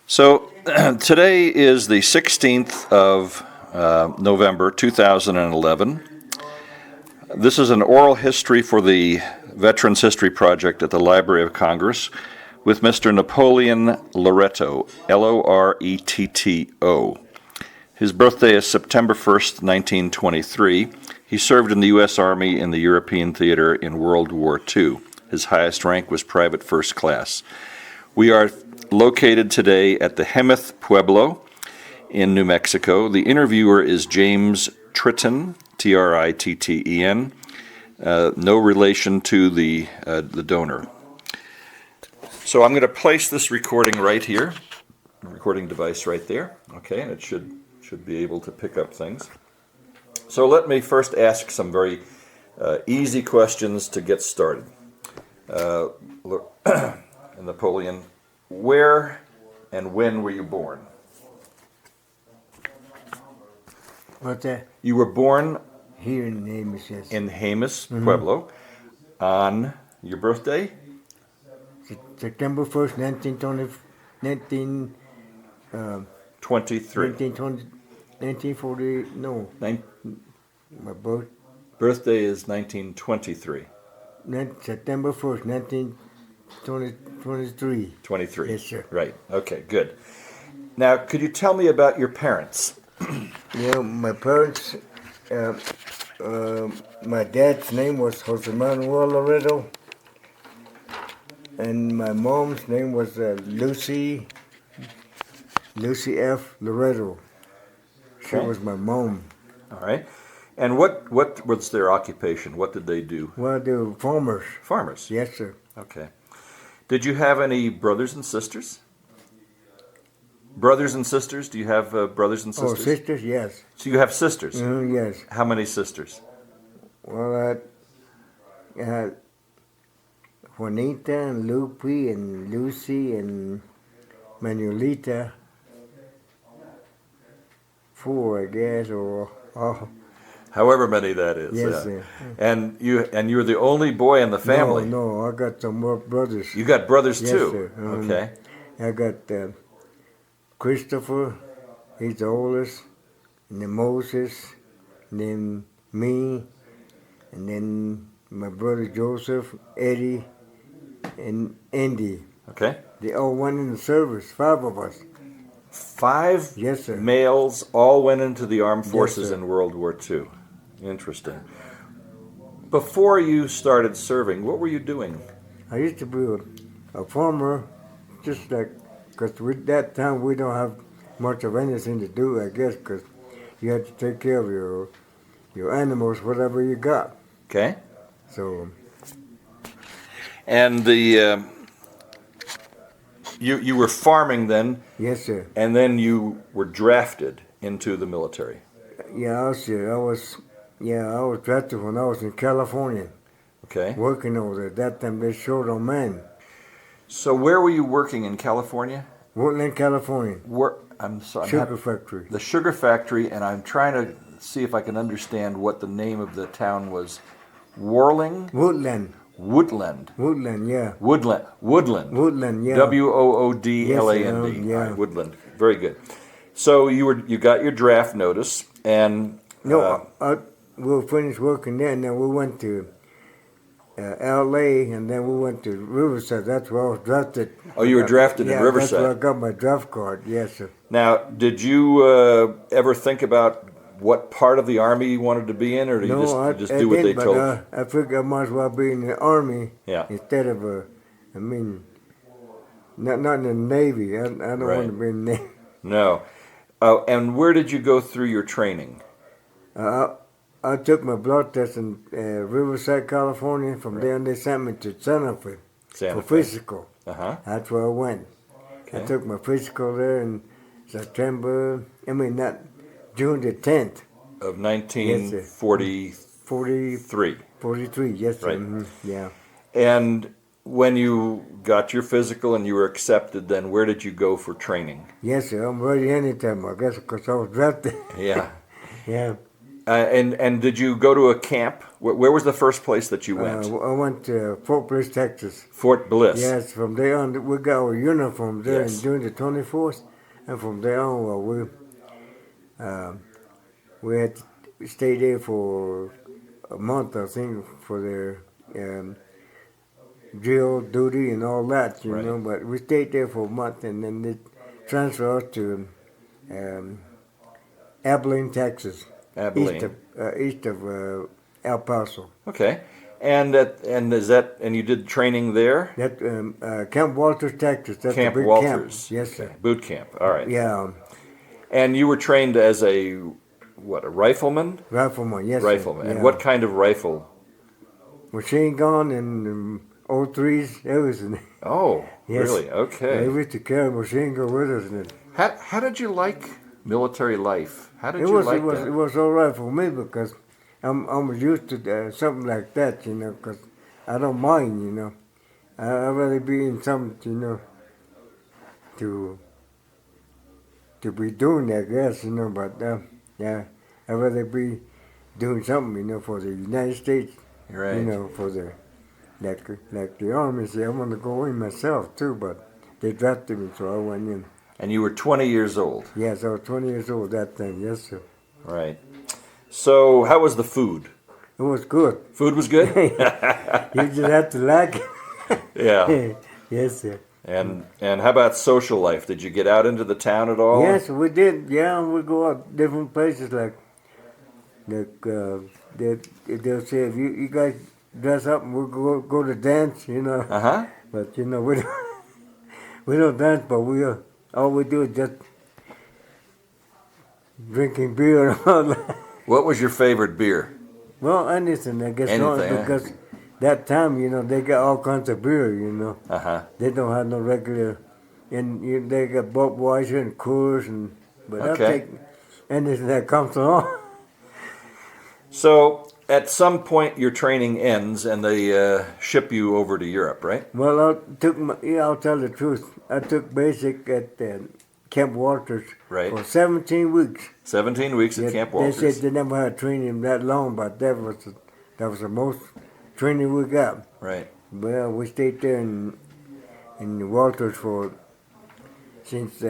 So today is the 16th of November 2011. This is an oral history for the Veterans History Project at the Library of Congress with Mr. Napoleon Loretto, Loretto. His birthday is September 1st, 1923. He served in the U.S. Army in the European theater in World War II. His highest rank was Private First Class. We are located today at the Hemuth Pueblo in New Mexico. The interviewer is James Tritton, Tritten, no relation to the donor. So I'm going to place this recording right here, recording device right there, okay, and it should be able to pick up things. So let me first ask some very easy questions to get started. Napoleon, where and when were you born? What's that? You were born Here in Amos, yes. in Hemuth Pueblo on your birthday? September 1st, 1923. 1940, no. My Birthday is 1923. September 1st, 1923. 23. Yes, sir. Right. Okay, good. Now, could you tell me about your parents? Yeah, my parents, my dad's name was Napoleon Loretto, and my mom's name was Lucy F. Loretto. She was my mom. All right. And what was their occupation? What did they do? Well, they were farmers. Farmers? Yes, sir. Okay. Did you have any brothers and sisters? Brothers and sisters? Do you have brothers and sisters? Oh, sisters, yes. So you have sisters? Yes. How many sisters? Well, I had Juanita and Lupe and Lucy and Manuelita. 4, I guess, or however many that is. Yes, yeah. sir. And you're the only boy in the family. No, I got some more brothers. You got brothers Yes, too. Sir. Okay. I got Christopher, he's the oldest, and then Moses, and then me, and then my brother Joseph, Eddie, and Andy. Okay. They all went in the service, 5 of us. 5 Yes, sir. males all went into the armed forces sir. in World War II. Interesting. Before you started serving, what were you doing? I used to be a farmer, just like, because with that time we don't have much of anything to do, I guess, because you had to take care of your animals, whatever you got. Okay. So. And you were farming then? Yes, sir. And then you were drafted into the military? Yeah, I was drafted when I was in California. Okay. Working over there. That time they showed on man. So where were you working in California? Woodland, California. I'm sorry. Sugar factory. The sugar factory, and I'm trying to see if I can understand what the name of the town was. Woodland. Woodland, yeah. Woodland. Woodland, yeah. Woodland. Yeah. Right, Woodland. Very good. So you got your draft notice, and No, we were finished working there, and then we went to L.A., and then we went to Riverside. That's where I was drafted. Oh, you were drafted in Riverside. That's where I got my draft card, yes, sir. Now, did you ever think about what part of the Army you wanted to be in, or do you just do what they told you? I figured I might as well be in the Army instead of not in the Navy. I don't want to be in the Navy. No. And where did you go through your training? I took my blood test in Riverside, California. From there, they sent me to Santa Fe for physical. That's where I went. Okay. I took my physical there in June the 10th. Of 1943. 43, yes, sir. Right. Yeah. And when you got your physical and you were accepted, then where did you go for training? Yes, sir. I'm ready anytime, I guess, because I was drafted. Yeah. Yeah. And did you go to a camp? Where was the first place that you went? I went to Fort Bliss, Texas. Fort Bliss. Yes, from there on, we got our uniform there Yes. and during the 24th. And from there on, well, we had to stay there for a month, I think, for their drill duty and all that, you Right. know. But we stayed there for a month, and then they transferred us to Abilene, Texas, Abilene. east of El Paso. Okay. And you did training there? That Camp Walters, Texas. That's Camp a big Walters. camp. Yes, sir. Okay. Boot camp. All right. Yeah, And you were trained as a rifleman? rifleman. Yes, Rifleman. Sir. And Yeah. what kind of rifle? Machine gun and O3s, everything. Oh, Yes. really? Okay. We used to carry machine gun with us, and How did you like military life? How did it you was like it was that? it was all right for me because I'm used to something like that, you know. Because I don't mind, you know. I'd rather be in something, you know, to be doing, I guess, you know. But yeah, I'd rather be doing something, you know, for the United States, Right. you know, for the like the army. See, I want to go in myself too, but they drafted me, so I went in. And you were 20 years old. Yes, I was 20 years old that time. Yes, sir. Right. So, how was the food? It was good. Food was good? You just have to like it. Yeah. Yes, sir. And how about social life? Did you get out into the town at all? Yes, we did. Yeah, we go out different places like they'll say if you guys dress up and we'll go to dance, you know. Uh-huh. But you know we don't dance, but all we do is just drinking beer and all that. What was your favorite beer? Well, anything, I guess, Anything, because that time, you know, they got all kinds of beer, you know. Uh-huh. They don't have no regular, and they got Budweiser and Coors, but I'll Okay. take anything that comes along. So, at some point, your training ends and they ship you over to Europe, right? Well, I'll tell the truth. I took basic at Camp Walters Right. for 17 weeks. 17 weeks at Yeah, Camp they Walters. said they never had training that long, but that was the most training we got. Right. Well, we stayed there in Walters since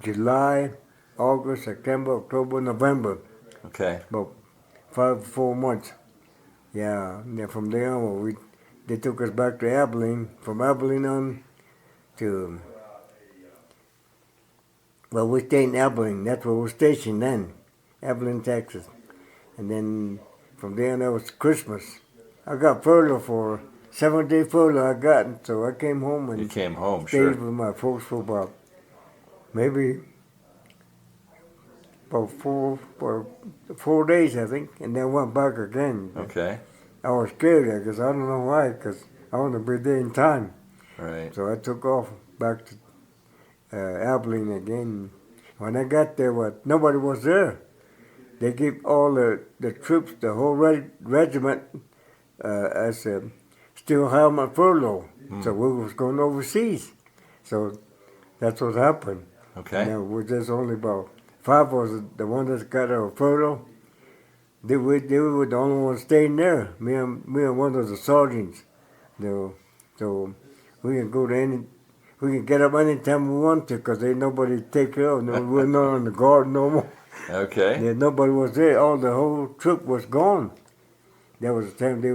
July, August, September, October, November, Okay. about 4 months. Yeah, and then from there on, they took us back to Abilene. From Abilene on to, well, we stayed in Abilene. That's where we were stationed then, Abilene, Texas. And then from there on, that was Christmas. I got furlough for 7-day furlough I got, and so I came home and You came home, stayed sure. with my folks for about maybe about 4 days, I think, and then went back again. Okay. I was scared because I don't know why, because I want to be there in time. Right. So I took off back to Abilene again. When I got there, nobody was there. They gave all the troops, the whole regiment, as still have my furlough. So we was going overseas. So that's what happened. Okay. Now we're just only about 5 was the one that got a furlough. They were the only ones staying there. Me and one of the sergeants. So we can go to we can get up anytime we want to, because ain't nobody to take care of. No, we're not on the guard no more. Okay. Yeah, nobody was there. The whole troop was gone. That was the time they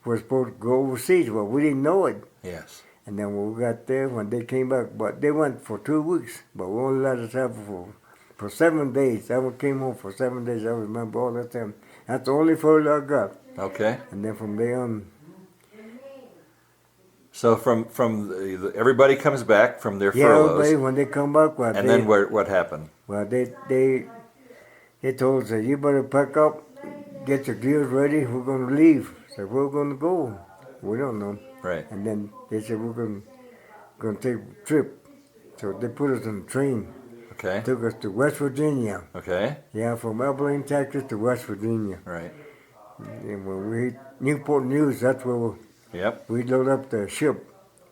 were supposed to go overseas, but we didn't know it. Yes. And then when we got there, when they came back, but they went for 2 weeks, but we only let us have for 7 days. I came home for 7 days. I remember all that time. That's the only furlough I got. Okay. And then from there on, So from everybody comes back from their yeah, furloughs, everybody, when they come back, and then what happened? well, they told us, you better pack up, get your gears ready, we're going to leave. So we're going to go. We don't know. Right. And then they said, we're going to take a trip. So they put us on a train. Okay. Took us to West Virginia. Okay. Yeah, from Abilene, Texas to West Virginia. Right. And when we hit Newport News, that's where Yep. we loaded up the ship.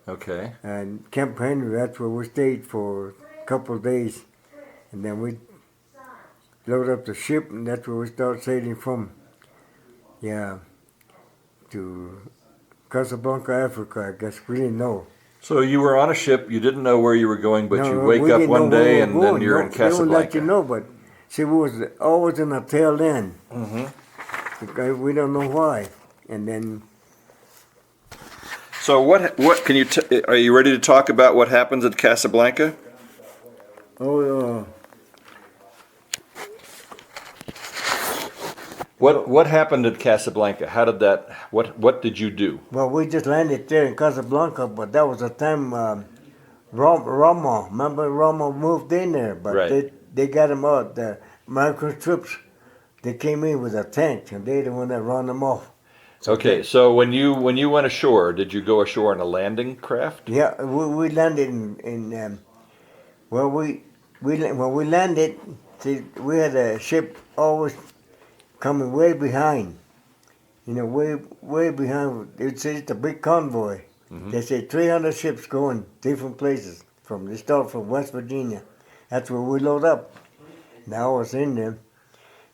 Okay. And Camp Henry, that's where we stayed for a couple of days. And then we load up the ship, and that's where we start sailing from. Yeah, to Casablanca, Africa. I guess we didn't know. So you were on a ship. You didn't know where you were going, but you wake we up didn't one know where day we and were then going. you're No, in they won't let you Casablanca. know, but see, we was always in the tail end. Because we don't know why. And then, So what can you are you ready to talk about what happens at Casablanca? oh, What happened at Casablanca? How did that? What did you do? well, we just landed there in Casablanca, but that was the time Roma, remember Roma moved in there, but Right. they got him out. The American troops, they came in with a tank, and they the one that run them off. So Okay, so when you went ashore, did you go ashore in a landing craft? yeah, we landed well, when we landed, see, we had a ship always coming way behind. You know, way behind. It's a big convoy. They say 300 ships going different places. They start from West Virginia. That's where we load up. Now I was in there,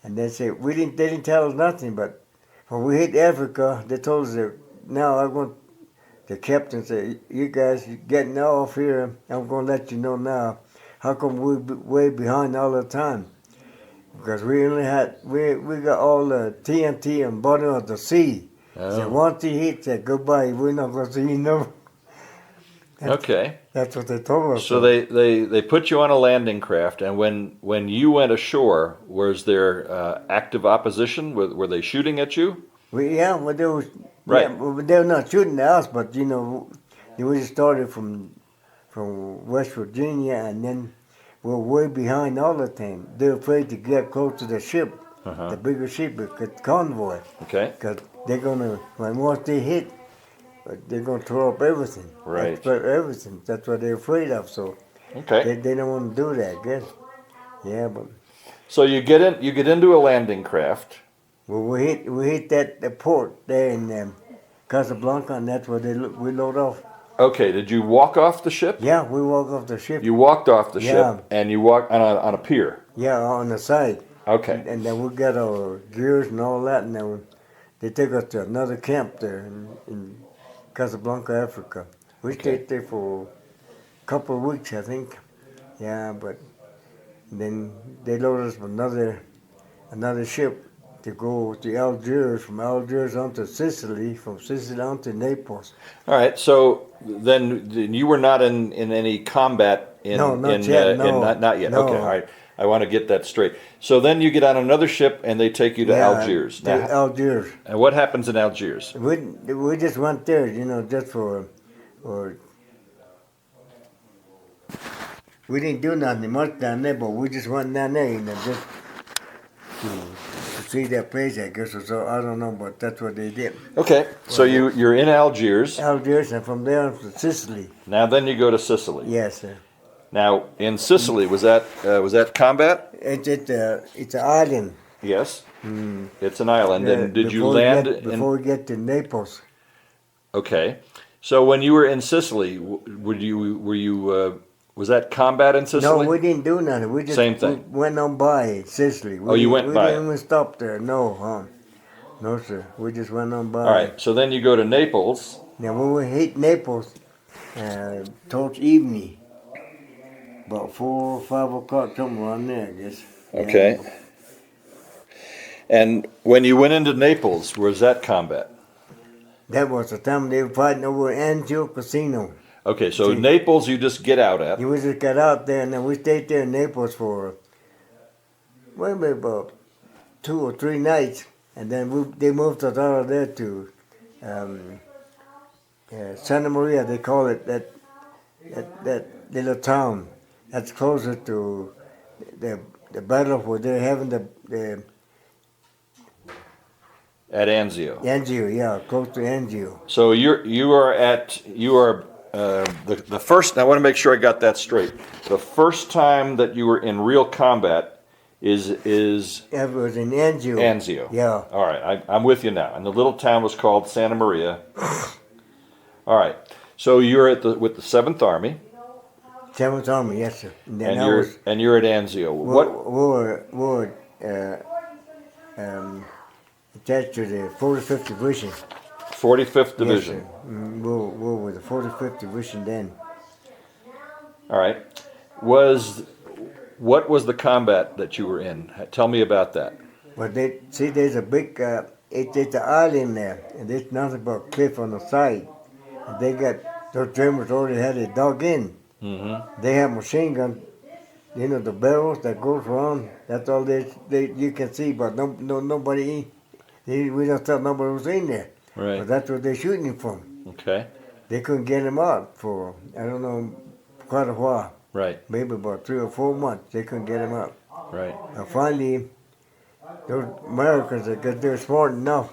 and they say they didn't tell us nothing. But when we hit Africa, they told us that now I'm going. The captain said, "You guys getting off here. I'm going to let you know now. How come we way behind all the time? Because we only had we got all the TNT and bottom of the sea. So Oh. once he hit, said goodbye. We're not going to see you no." Okay. That's what they told us. So they put you on a landing craft, and when you went ashore, was there active opposition? Were they shooting at you? Well, they was Right. Yeah, well, they were not shooting at us, but you know, we just started from West Virginia, and then we're way behind all the time. They're afraid to get close to the ship, Uh-huh. the bigger ship, the convoy, Okay. because they're gonna once they hit, they're gonna throw up everything. Right. Everything. That's what they're afraid of. So Okay. they don't want to do that. I guess. Yeah, but So you get into a landing craft. well, we hit the port there in Casablanca, and that's where we load off. Okay. Did you walk off the ship? Yeah, we walk off the ship. You walked off the Yeah. ship, and you walked on a pier. Yeah, on the side. Okay. And then we got our gears and all that, and then they took us to another camp there in Casablanca, Africa. We stayed there for a couple of weeks, I think. Yeah, but then they loaded us with another ship to go to Algiers, from Algiers onto Sicily, from Sicily on to Naples. All right. So then you were not in any combat in No, not in, yet, no. not yet. No. Okay. All right. I want to get that straight. So then you get on another ship and they take you to Algiers. to Algiers. And what happens in Algiers? We just went there, you know, just for we didn't do nothing much down there, but we just went down there, you know, just to see that place, I guess, or so. I don't know, but that's what they did. Okay. So you're in Algiers. Algiers, and from there on to Sicily. Now then you go to Sicily. Yes, sir. Now in Sicily was that combat? It's an island. Yes. It's an island. And did you Before land before we get to Naples? Okay. So when you were in Sicily, was that combat in Sicily? No, we didn't do nothing. We just Same thing. we went on by Sicily. You went by We it. didn't even stop there. No, no, sir. We just went on by. All right. So then you go to Naples. Now, when we hit Naples, towards evening, about 4 or 5 o'clock, something around there, I guess. Okay. Yeah. And when you went into Naples, was that combat? That was the time they were fighting over Angel Casino. Okay, so See. Naples you just get out at. We just got out there, and then we stayed there in Naples for maybe about 2 or 3 nights, and then they moved us out of there to Santa Maria. They call it that little town. That's closer to the battle where they're having the At Anzio. Angio, yeah, close to Angio. So you are the first. I want to make sure I got that straight. The first time that you were in real combat is It was in Angio. Anzio. Yeah. All right, I'm with you now. And the little town was called Santa Maria. All right. So you're with the 7th Army. 7th Army, yes, sir. And then And I you're was and you're at Anzio. What? we were attached to the 45th Division. 45th Yes, sir. Division. We were the 45th Division then. All right. What was the combat that you were in? Tell me about that. But there's a big, it's an island there, and there's nothing but a cliff on the side. And they got, those Germans already had it dug in. Mm-hmm. They have machine gun, the barrels that goes around. That's all you can see, but nobody, we don't thought nobody was in there. Right. But that's what they're shooting him from. Okay. They couldn't get him out for, I don't know, quite a while. Right. Maybe about 3 or 4 months. They couldn't get him out. Right. And finally, those Americans, because they're smart enough,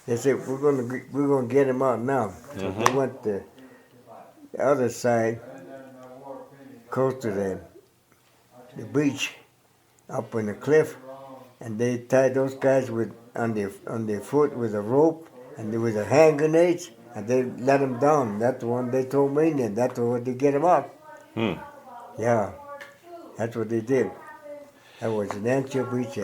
they said, we're gonna get him out now. So they went to the other side, close to the beach, up on the cliff, and they tied those guys on their foot with a rope, and there was a hand grenades, and they let them down. That's the one they told me, and that's what they get him out. Hmm. Yeah, that's what they did. That was an Anzio beach.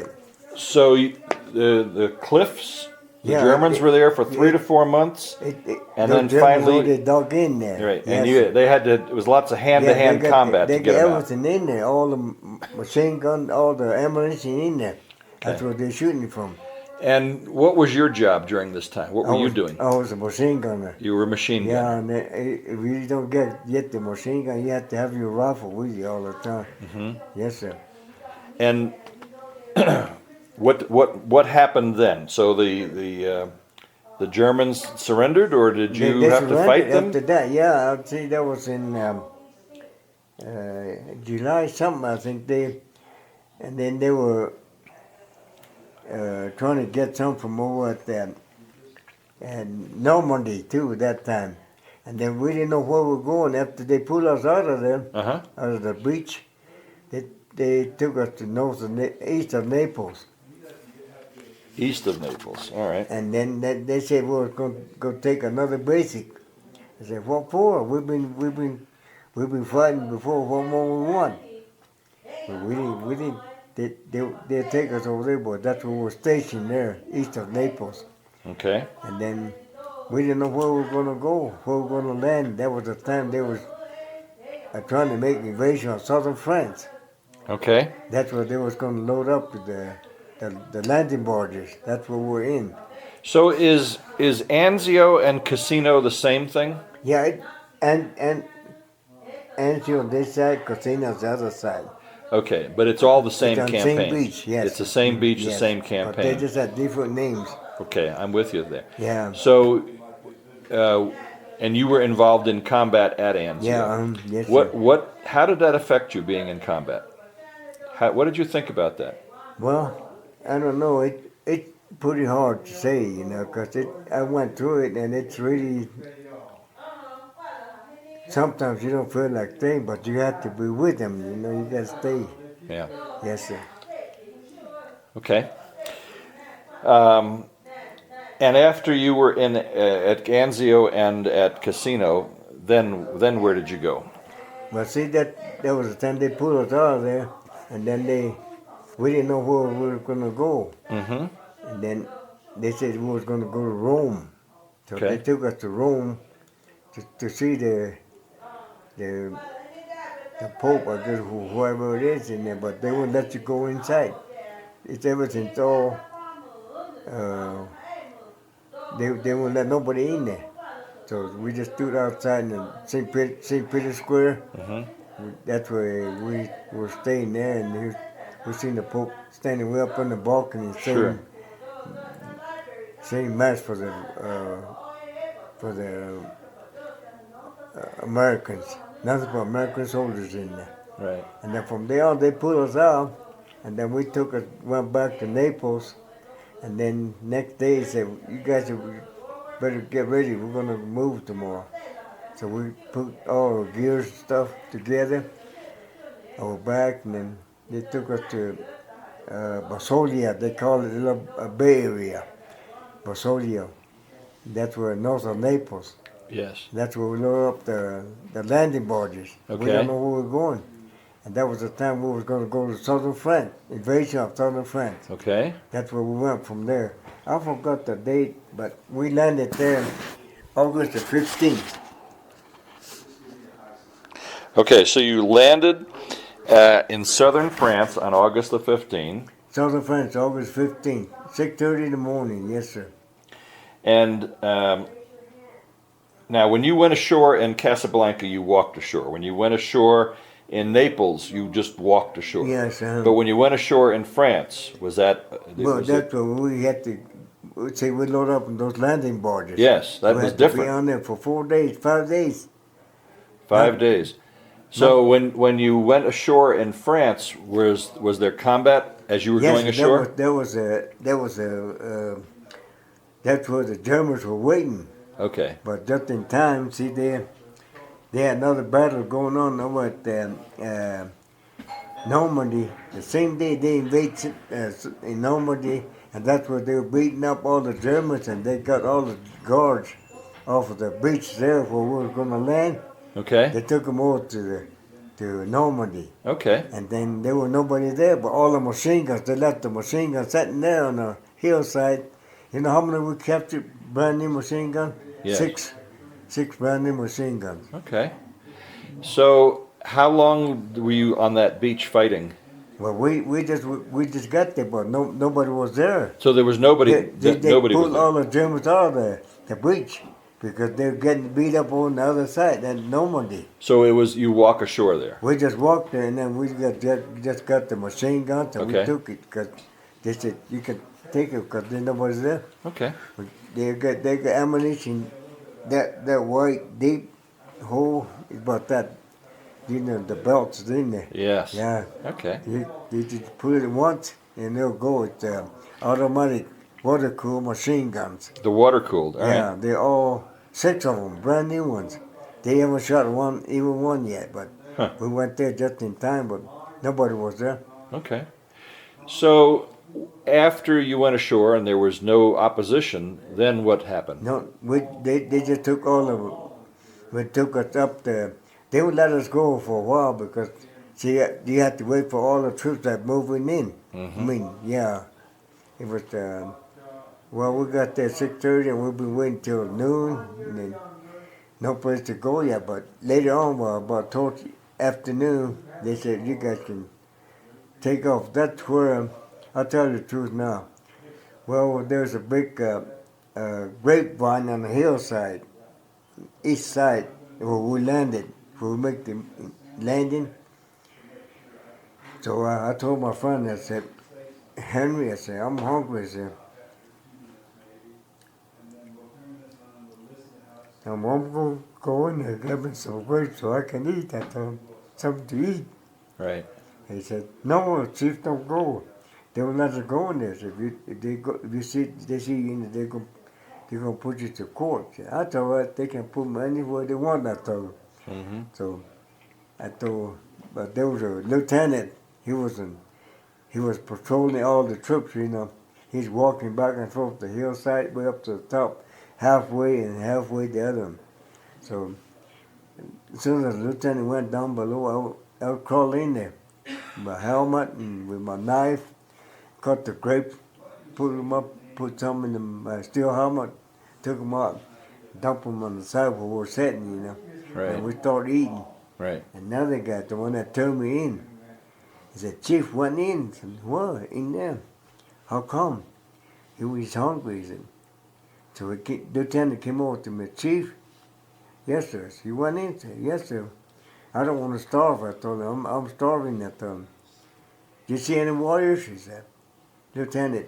So the cliffs, the Yeah, Germans were there for 3 to 4 months, and then finally, they dug in there. right? Yes. And they had to. It was lots of hand-to-hand combat They to get got them out. everything in there, all the machine gun, all the ammunition in there. That's Okay. what they're shooting from. And what was your job during this time? What were you doing? I was a machine gunner. You were a machine Yeah, gunner. and if you don't get the machine gun, you have to have your rifle with you all the time. Mm-hmm. Yes, sir. And what happened then? So the Germans surrendered, or did you They have to fight surrendered them? after that. Yeah, I'd say that was in July something. I think and then they were trying to get some from over at Normandy too at that time. And then we didn't know where we were going. After they pulled us out of there, Uh-huh. out of the beach, they took us to east of Naples. East of Naples. All right. And then they said we were going to go take another basic. I said, what for? We've been fighting before. What more we want? But we didn't. They take us over there, but that's where we were stationed there, east of Naples. Okay. And then we didn't know where we were going to go, where we were going to land. That was the time they was trying to make invasion of southern France. Okay. That's where they was going to load up with the landing barges. That's where we're in. So is Anzio and Casino the same thing? Yeah, and Anzio on this side, Casino on the other side. Okay, but it's all the same It's on the campaign. same beach, yes. It's the same beach, the Yes, same But campaign. they just had different names. Okay, I'm with you there. Yeah. So, and you were involved in combat at Anzio. Yeah, yes, sir. How did that affect you being in combat? What did you think about that? Well, I don't know. It's pretty hard to say, because I went through it, and it's really. Sometimes you don't feel like staying, but you have to be with them. You got to stay. Yeah. Yes, sir. Okay. And after you were in at Anzio and at Casino, then where did you go? But see, that was the time they pulled us out of there, and then we didn't know where we were going to go. Mm-hmm. And then they said we was going to go to Rome. So Okay. they took us to Rome to see the Pope, I guess, whoever it is in there, but they wouldn't let you go inside. It's everything's all, they wouldn't let nobody in there. So we just stood outside in St. Peter's Square. Mm-hmm. That's where we were staying there, and we seen the Pope standing way up on the balcony saying, saying mass for the Americans. Nothing but American soldiers in there. Right. And then from there on, they pulled us out, and then went back to Naples, and then next day he said, "You guys better get ready. We're gonna move tomorrow." So we put all our gears and stuff together, our back, and then they took us to Basolia. They call it a Bay Area, Basolia. That's where north of Naples. Yes. That's where we load up the landing barges. We Okay. don't know where we're going. And that was the time we was going to go to southern France, invasion of southern France. Okay. That's where we went from there. I forgot the date, but we landed there August the 15th. Okay, so you landed in southern France on August the 15th. Southern France, August 15th, 6:30 in the morning. Yes, sir. And now, when you went ashore in Casablanca, you walked ashore. When you went ashore in Naples, you just walked ashore. Yes, But when you went ashore in France, was that? Well, was that's it, what we had to. We'd say we load up on those landing barges. yes, that we was had to be different. on there for 4 days, 5 days. 5 days. So when you went ashore in France, was there combat as you were going ashore? That's where the Germans were waiting. Okay. But just in time, see, they had another battle going on over at Normandy. The same day they invaded in Normandy, and that's where they were beating up all the Germans, and they got all the guards off of the beach there where we were going to land. Okay. They took them over to Normandy, Okay. and then there was nobody there, but all the machine guns. They left the machine guns sitting there on the hillside. You know how many we captured brand new machine guns? Yes. Six brand new machine guns. Okay. So how long were you on that beach fighting? Well, we just got there, but nobody was there. So there was nobody. They Nobody was pulled there. all the Germans out of the breach because they were getting beat up on the other side at Normandy. So it was you walk ashore there. We just walked there, and then we just got the machine guns, and Okay. we took it because they said you can take it because there's nobody there. Okay. They got ammunition, that white deep hole is about that. You know, the belts in there. Yes. Yeah. Okay. You just put it once and they'll go. It's automatic water cooled machine guns. The water cooled. All Yeah, right. they're all 6 of them, brand new ones. They haven't shot even one yet, but Huh. we went there just in time, but nobody was there. Okay. So after you went ashore and there was no opposition, then what happened? No, they just took all of it. We took us up there. They would let us go for a while because, see, you had to wait for all the troops that moving in. I mean, yeah, it was. Well, we got there 6:30 and we've been waiting till noon, and then no place to go yet. But later on, about towards afternoon, they said you guys can take off. That's where I'll tell you the truth now. Well, there's a big grapevine on the hillside, east side, where we landed. We make the landing. So I told my friend, I said, Henry, I said, I'm hungry. I said, I'm going to go in there, get me some grapes so I can eat that something to eat. Right. He said, no, Chief, don't go. They will let us go in there. So if you see you in there, they're gonna put you to court. I told her they can put me anywhere they want. I told her. Mm-hmm. So I told, but there was a lieutenant. He was patrolling all the troops. You know, he's walking back and forth the hillside, way up to the top, halfway and halfway the other. So as soon as the lieutenant went down below, I would crawl in there, with my helmet and with my knife, cut the grapes, put them up, put some in my steel helmet, took them out, dump them on the side where we were sitting. You know. Right. And we started eating. Right. Another guy, the one that turned me in, he said, Chief, went in. I said, what? In there? How come? He was hungry. He said. So the lieutenant came over to me, Chief, yes, sir. He went in. Said, yes, sir. I don't want to starve. I told him, I'm starving. I told him. Did you see any warriors? He said, Lieutenant,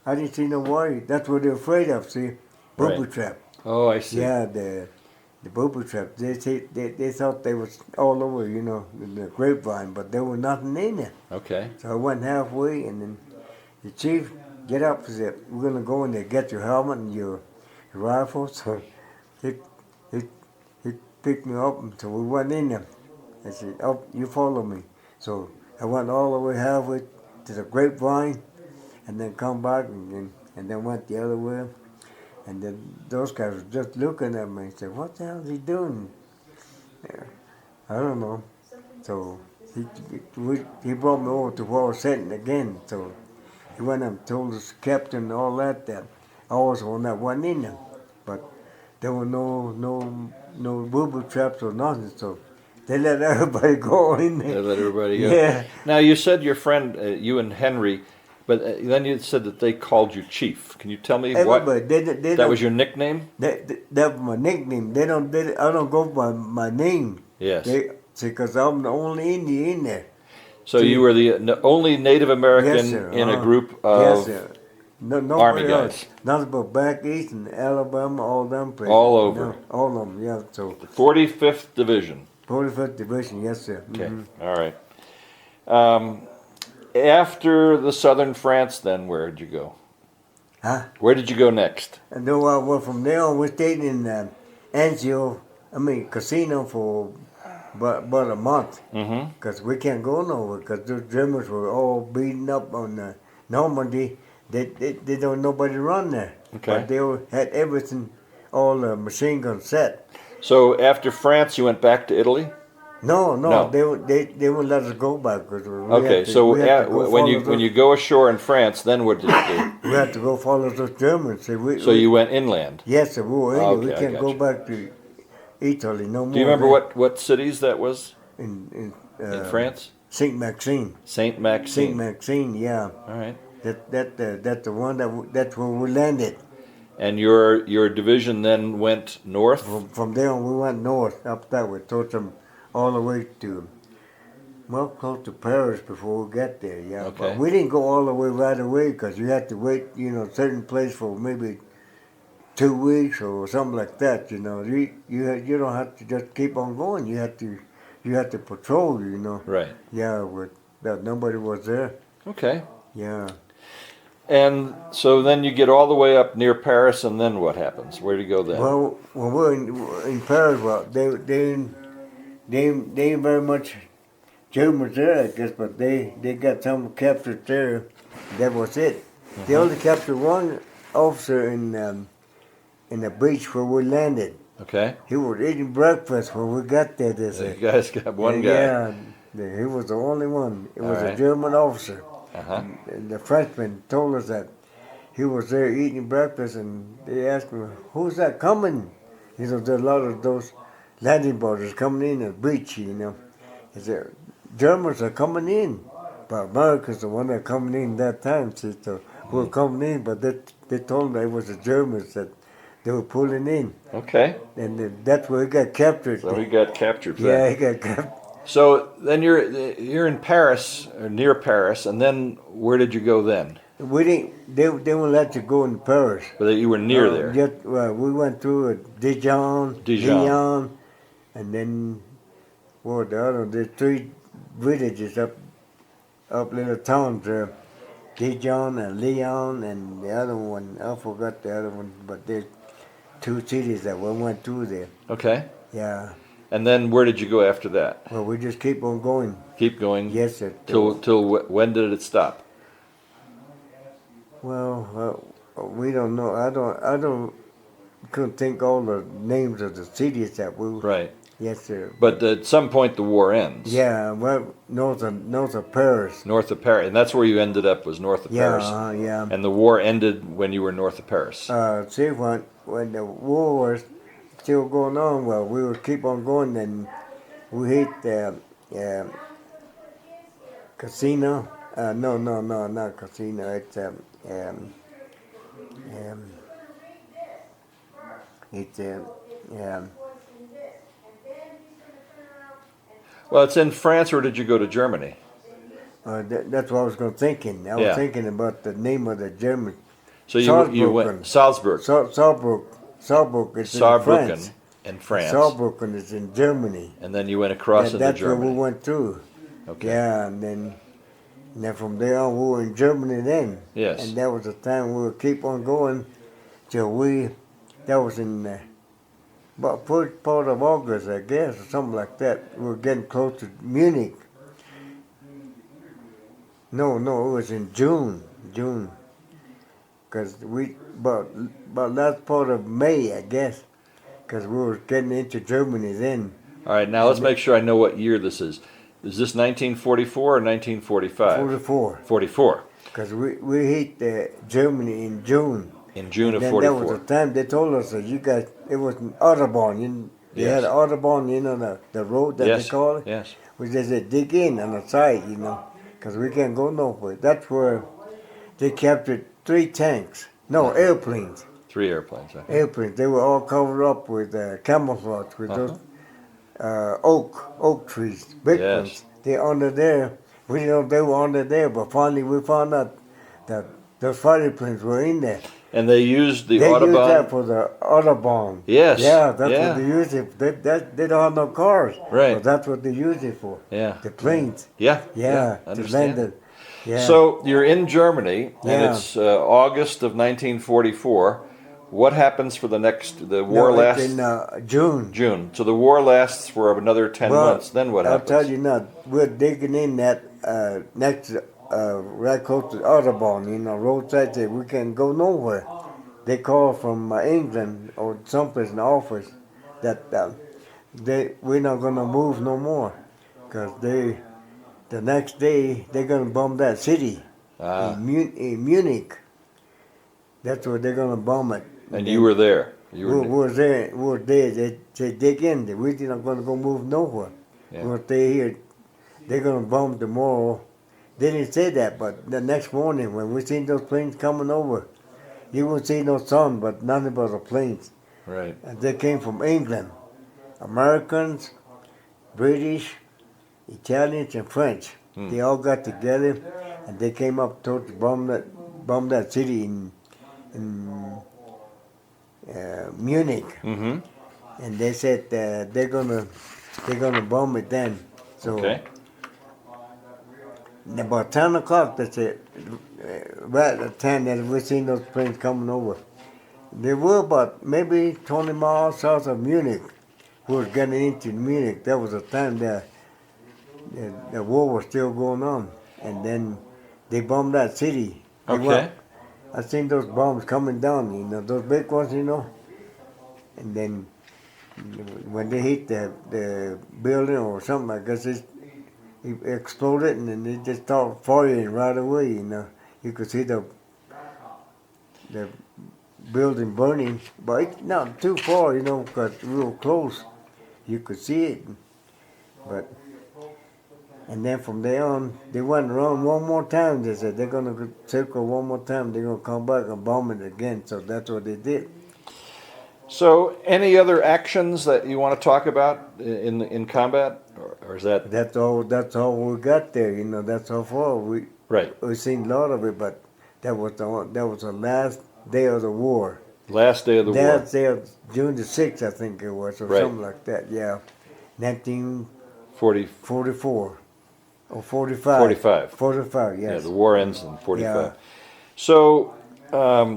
I didn't see no warriors. That's what they're afraid of, see? Booby Right. trap. Oh, I see. Yeah, the booby trap. They thought they was all over, you know, the grapevine, but there was nothing in there. Okay. So I went halfway, and then the chief get up and said, "We're gonna go in there, get your helmet and your rifle." So he picked me up, and so we went in there. I said, "Oh, you follow me." So I went all the way halfway to the grapevine, and then come back and then went the other way. And then those guys were just looking at me and said, "What the hell is he doing?" Yeah, I don't know. So he brought me over to where I was sitting again. So he went and told us captain and all that I was on that one in them, but there were no booby traps or nothing. So they let everybody go in They there. let everybody go. Yeah. Now you said your friend, you and Henry, but then you said that they called you Chief. Can you tell me what Everybody, they that don't, was your nickname? that was my nickname. I don't go by my name. Yes. Because I'm the only Indian in there. So you were the only Native American Yes, sir. in a Uh-huh. group Yes, of sir. Nobody Army else. guys. Nothing but back east and Alabama, all them places. All over. No, all of them, yeah. So 45th Division. 45th Division, yes, sir. Okay, Mhm. all right. After the southern France, then where did you go? Huh? Where did you go next? And then from there on, we stayed in casino for about a month. Mm-hmm. Because we can't go nowhere, because those Germans were all beaten up on Normandy. They don't nobody run there. Okay. But they had everything, all the machine guns set. So after France, you went back to Italy? No, No. they wouldn't let us go back because Okay, so when you go ashore in France, then what did you do? we had to go follow those Germans. So you went inland. Yes, sir, we were in. Okay, We I can't got go you. back to Italy no more. Do you remember there. what cities that was in in France? Saint Maxime. Saint Saint Maxime. Maxime, yeah. All right. That's the one that's where we landed. And your division then went north. From there on, we went north up that way, towards them all the way to close to Paris before we got there. Yeah, Okay. but we didn't go all the way right away because you had to wait, certain place for maybe 2 weeks or something like that. You don't have to just keep on going. You have to patrol. Right. Yeah, that nobody was there. Okay. Yeah. And so then you get all the way up near Paris, and then what happens? Where do you go then? Well, when we're in Paris, well, they ain't very much Germans there, I guess, but they got some captured there. That was it. They only captured one officer in the beach where we landed. Okay. He was eating breakfast when we got there. They So you said. guys got one guy. Yeah, he was the only one. It was right. a German officer. Uh-huh. And the Frenchman told us that he was there eating breakfast, and they asked him, "Who's that coming?" He said, "There's a lot of those landing boats coming in the beach, He said, "Germans are coming in, but Americans the one that coming in that time." So we're coming in, but they told me it was the Germans that they were pulling in, Okay. and that's where he got captured. So he got captured for Yeah, that. he got captured. So then you're in Paris, or near Paris, and then where did you go then? We didn't. They won't let you go in Paris. But you were near there. Just, we went through Dijon, Dijon. Lyon, and then the other? There's 3 villages up little towns there. Dijon and Lyon, and the other one I forgot the other one, but there's 2 cities that we went through there. Okay. Yeah. And then where did you go after that? Well, we just keep on going. Keep going. Yes, sir. Till when did it stop? Well, we don't know. I don't couldn't think all the names of the cities that we. Right. Yes, sir. But at some point the war ends. Yeah, well, north of Paris. North of Paris, and that's where you ended up, was north of Paris. Yeah. And the war ended when you were north of Paris. See, when the war was still going on, well, we would keep on going, and we hit casino. No, not casino. It's Well, it's in France, or did you go to Germany? that's what I was thinking. I was Yeah. thinking about the name of the German. So you went Salzburg. Saarbrücken is in Saarbrücken France. in France. Saarbrücken is in Germany. And then you went across into That's where we Germany. went through. Okay. Yeah, and then from there on we were in Germany then. Yes. And that was the time we would keep on going till that was in about first part of August, I guess, or something like that. We were getting close to Munich. No, it was in June. because about last part of May, I guess, because we were getting into Germany then. All right, now let's make sure I know what year this is. Is this 1944 or 1945? 44. 44. Because we hit Germany in June. In June of Then 44. that was the time they told us that you guys, it was an Autobahn. They Yes. had an Autobahn, the road that Yes, they call it. yes. Which they said dig in on the side, because we can't go nowhere. That's where they captured 3 tanks. No, airplanes. 3 airplanes. Okay. Airplanes. They were all covered up with camouflage, with those oak trees, big Yes. ones. They're under there. We didn't know they were under there, but finally we found out that those fighter planes were in there. And they used the They used that Autobahn. for the Autobahn. Yes. Yeah, that's Yeah. what they use it. They don't have no cars. Right. But that's what they use it for. Yeah. The planes. Yeah. Yeah, to Understand. land it. Yeah. So you're in Germany, and Yeah. it's August of 1944. What happens for the war No, lasts? it's in June. June. So the war lasts for another 10 Well, months. Then what I'll happens? tell you now, we're digging in that next, right close to the Autobahn, roadside, say we can't go nowhere. They call from England or someplace in the office that we're not going to move no more. Because the next day, they're going to bomb that city in Munich. That's where they're going to bomb it. And you were there. You We were was there. We were there. They said dig in. We're not going to go move nowhere. Yeah. We're going to stay here. They're going to bomb tomorrow. They didn't say that, but the next morning when we seen those planes coming over, you won't see no sun, but nothing but the planes. right. And they came from England. Americans, British, Italians, and French. They all got together, and they came up to bomb that city in Munich. Mm-hmm. And they said they're gonna bomb it then. So Okay. about 10 o'clock, that's it. Right at 10, that we seen those planes coming over. They were about maybe 20 miles south of Munich. We were getting into Munich. That was the time the war was still going on. And then they bombed that city. They Okay. I seen those bombs coming down, those big ones, And then when they hit the building or something, I guess it exploded and then it just started firing right away, You could see the building burning, but it's not too far, because real close. You could see it. And then from there on, they went around one more time. They said they're going to circle one more time. They're going to come back and bomb it again. So that's what they did. So any other actions that you want to talk about in combat, or is that That's all we got there. That's how far right? we've seen a lot of it. But that was the last day of the war. Last day of the war. Last day of June the 6th, I think it was, or Right. something like that. Yeah, 40. 1944 or 45. 45. 45. Yeah, Yes. the war ends in 45. Yeah. So,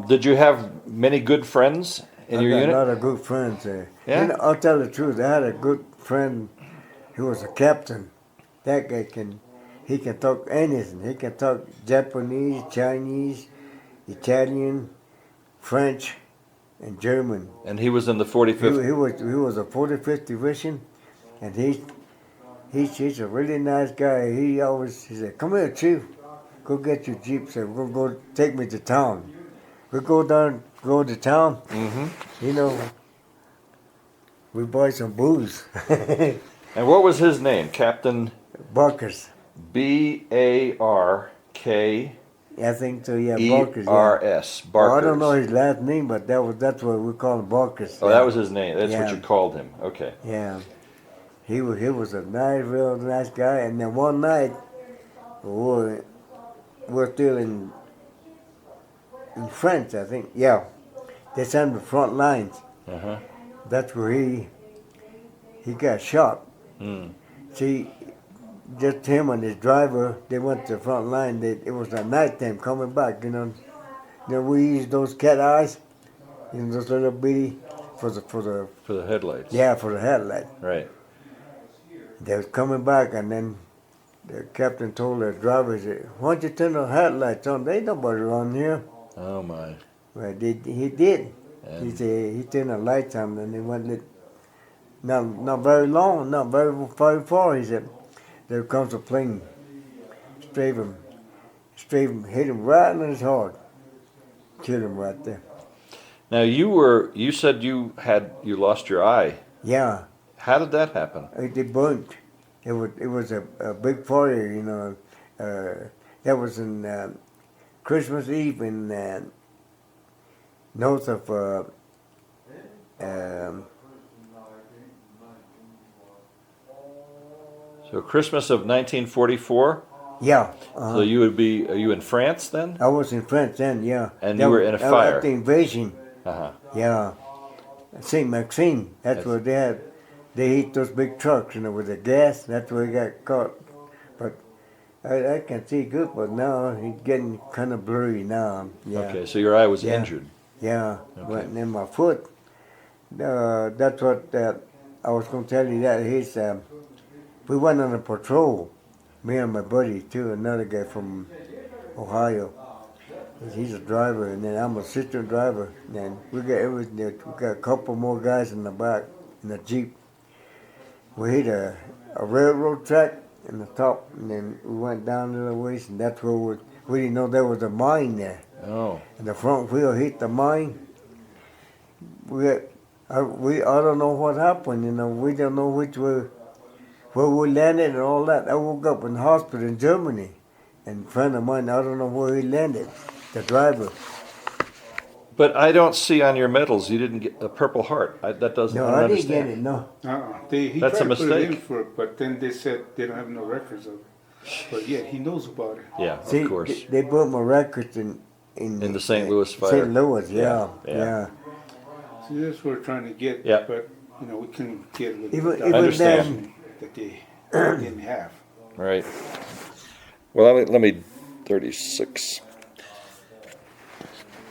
did you have many good friends in your I got unit? a lot of good friends there. Yeah? I'll tell the truth. I had a good friend. He was a captain. That guy can talk anything. He can talk Japanese, Chinese, Italian, French, and German. And he was in the 45th. He was a 45th division, and he's a really nice guy. He said, "Come here, Chief. Go get your jeep. Said we're gonna go take me to town. We go to town. Mm-hmm. We buy some booze. And what was his name? Captain Barkers. B-A-R-K-E-R-S. I think so. Yeah, Barkers. Yeah. Barkers. I don't know his last name, but that's what we call him, Barkers. Oh, that was his name. That's what Yeah. you called him. Okay. Yeah. He was a real nice guy. And then one night, we're still in France, I think. Yeah. They sent the front lines. Uh-huh. That's where he got shot. Mm. See, just him and his driver, they went to the front line. It was a night time coming back, we used those cat eyes, those little bitty for For the headlights. yeah, for the headlight. Right. They was coming back, and then the captain told the driver, he said, "Why don't you turn the headlights on? There ain't nobody around here." Oh my. Well, he did. He And said he turned a lifetime and they went lit. Not very long, not very far. He said there comes a plane, straight him, hit him right in his heart, killed him right there. now you said you lost your eye. Yeah, How did that happen? it burnt. It was a big fire, you know. That was in Christmas Eve in north of um, So Christmas of 1944. yeah. So you would be, are you in France then? I was in France then, yeah. And That you were was- in a that was fire. After the invasion, Uh-huh. yeah. Saint Maxime, that's where they had. They hit those big trucks, you know, with the gas. That's where he got caught. But I can see good, but now he's getting kind of blurry now. Yeah. Okay, so your eye was Yeah. injured. Yeah, Okay. went in my foot. That's what I was going to tell you. That we went on a patrol, me and my buddy too, another guy from Ohio. He's a driver, and then I'm a assistant driver. And we got everything. We got a couple more guys in the back in the jeep. We hit a railroad track in the top, and then we went down a little ways, and that's where we didn't know there was a mine there. Oh. And the front wheel hit the mine. I don't know what happened. You know, we don't know where we landed and all that. I woke up in the hospital in Germany, and a friend of mine, I don't know where he landed. The driver. But I don't see on your medals you didn't get a Purple Heart. That doesn't. No, I don't I didn't understand. get it. No. He That's tried a to put it in mistake. for it, but then they said they don't have no records of it. But yeah, he knows about it. Yeah, See, of course. they put my records in In the St. Louis fire. St. Louis, yeah, Yeah, yeah. yeah. See, that's what we're trying to get. Yeah. But you know, we couldn't get it with Even- the even then- that they didn't have. Right. Well, let me 36.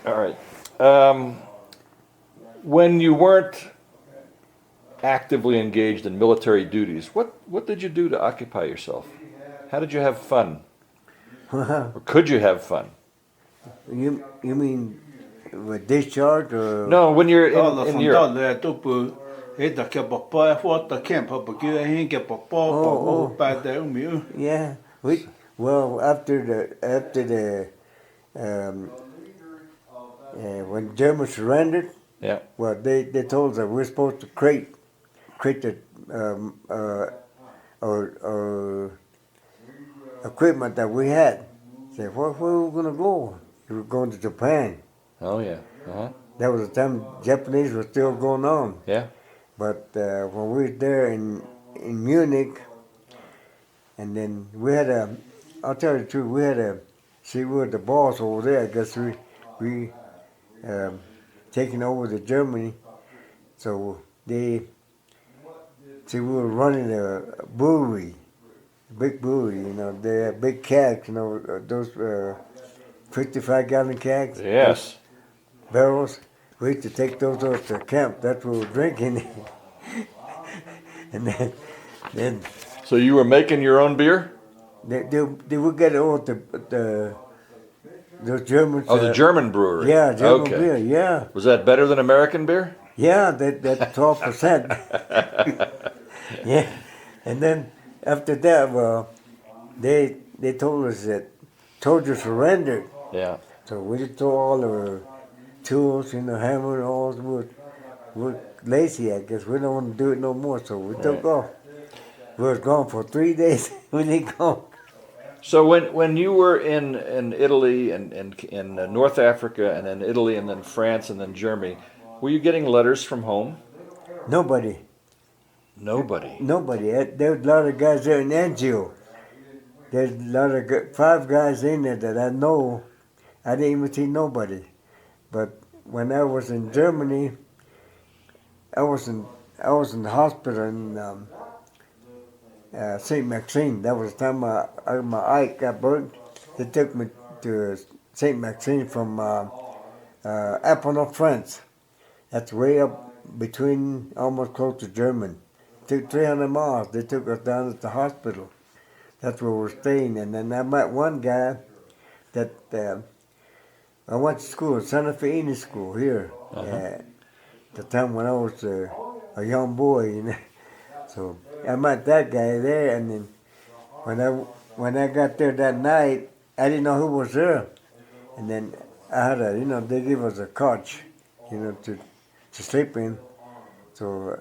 All right. When you weren't actively engaged in military duties, what did you do to occupy yourself? How did you have fun? Or could you have fun? You mean with discharge or? No, when you're Alla in från Europe. Dalle uppe heter Kabapa, jag får åtta campa på Gud, jag hänger på Papa och bädda ju. Yeah, well after the when Germans surrendered, Yeah. well they told us that we're supposed to crate the or equipment that we had. Say, where we gonna go? We were going to Japan. Oh yeah. Uh-huh. That was the time Japanese was still going on. Yeah. But when we were there in Munich, and then we had I'll tell you the truth, we were the boss over there. I guess we taking over the Germany, so we were running a brewery, a big brewery, you know, they had big kegs, you know, those 55-gallon kegs. Yes. Barrels. We had to take those off to camp. That's what we were drinking. And then So you were making your own beer? they would get all the Germans. Oh, the German brewery. Yeah, German Okay. beer. Yeah, Was that better than American beer? yeah. That 12%. Yeah, and then after that, well, they told us that soldiers surrendered. Yeah. So we just threw all our tools, you know, hammer and all. We're lazy, I guess. We don't want to do it no more, so we took off. We was gone for 3 days. We didn't go. So when you were in Italy and in North Africa and then Italy and then France and then Germany, were you getting letters from home? Nobody. Nobody. There's a lot of guys there in NGO. There's a lot of 5 guys in there that I know. I didn't even see nobody. But when I was in Germany, I was in the hospital in Saint Maxime. That was the time my eye got burnt. They took me to Saint Maxime from Epernay, France. That's way up between, almost close to Germany. Took 300 miles. They took us down at the hospital. That's where we're staying. And then I met one guy that I went to school, Santa Fe Indian School here. The time when I was a young boy, you know. So I met that guy there, and then when I got there that night, I didn't know who was there, and then I had they gave us a couch, to sleep in. So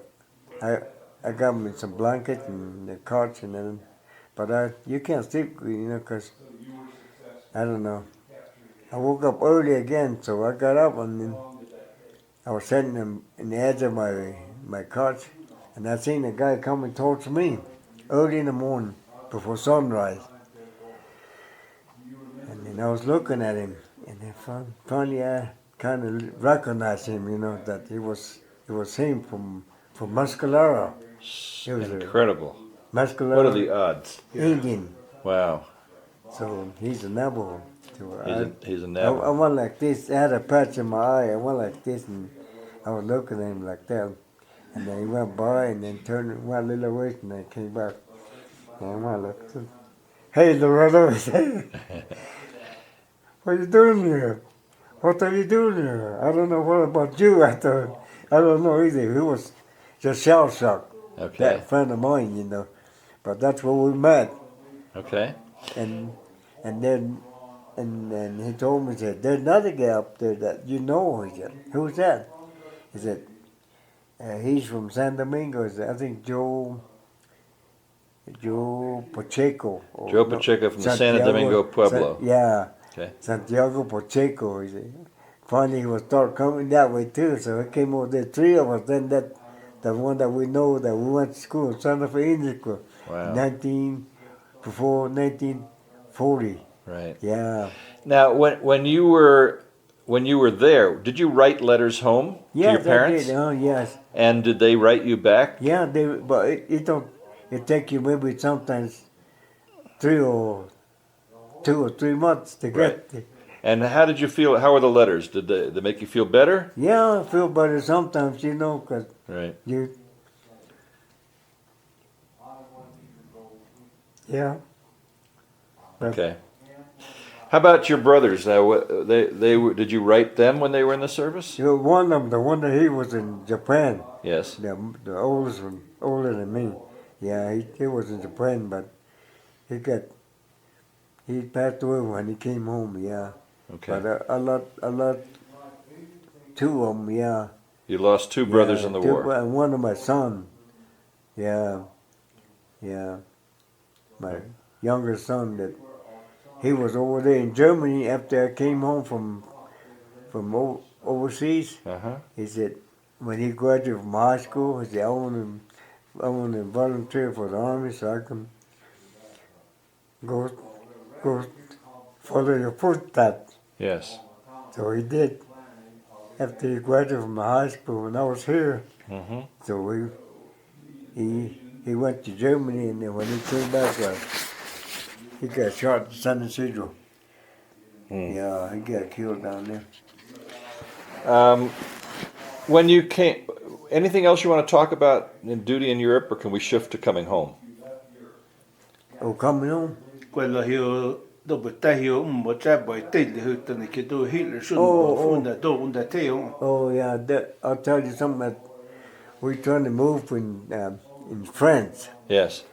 I got me some blankets and the couch, and then, but you can't sleep, 'cause I don't know. I woke up early again, so I got up and then I was sitting in the edge of my couch, and I seen a guy coming towards me early in the morning before sunrise. And then I was looking at him, and then finally I kind of recognized him, that it was him from Muscalera. He was Incredible. a Muscalera What are the odds? Indian. Wow. So he's a Navajo. So He's a I Navajo. went like this. I had a patch in my eye. I went like this, and I was looking at him like that. And then he went by, and then went a little ways, and then came back. And I went like, "Hey, Loretto," "what are you doing here? What are you doing here? I don't know what about you." I thought, I don't know either. He was just shell shocked. Okay. That friend of mine. But that's where we met. Okay. And then he told me, he said, "There's another guy up there that you know." He said, "Who's that?" He said, "He's from San Domingo." He said, "I think Joe Pacheco." Joe Pacheco from the San Domingo Pueblo. Yeah. Okay. Santiago Pacheco. He said, finally he would start coming that way too. So it came over there, three of us. Then the one that we know that we went to school, Santa Fe Indian School, Wow. before 1940. Right. Yeah. Now, when you were there, did you write letters home to your parents? I did. Oh, yes. And did they write you back? Yeah, but it take you maybe sometimes 2 or 3 months to get. Right. And how did you feel? How were the letters? Did they make you feel better? Yeah, I feel better sometimes, because Right. Yeah. Okay. How about your brothers? Did you write them when they were in the service? One of them, the one that he was in Japan, Yes. the oldest one, older than me. Yeah, he was in Japan, but he passed away when he came home. Yeah. Okay. But I lost 2 of them. Yeah. You lost 2 brothers in the war. And one of my son. Yeah. Yeah. My younger son, that he was over there in Germany after I came home from overseas. Uh-huh. He said when he graduated from high school, he said, I want to volunteer for the army so I can go follow your footsteps. Yes. So he did. After he graduated from high school, when I was here, Mm-hmm. so he went to Germany, and then when he came back, he got shot in San Isidro. Yeah, he got killed down there. When you came, anything else you want to talk about in duty in Europe, or can we shift to coming home? Oh, coming home? Quello hiyo do butta hiyo mo cha boy tel hiyo tani ke do hil shun Oh, bo funda do unda teo. Oh, yeah, I'll tell you something that we're trying to move in France. Yes.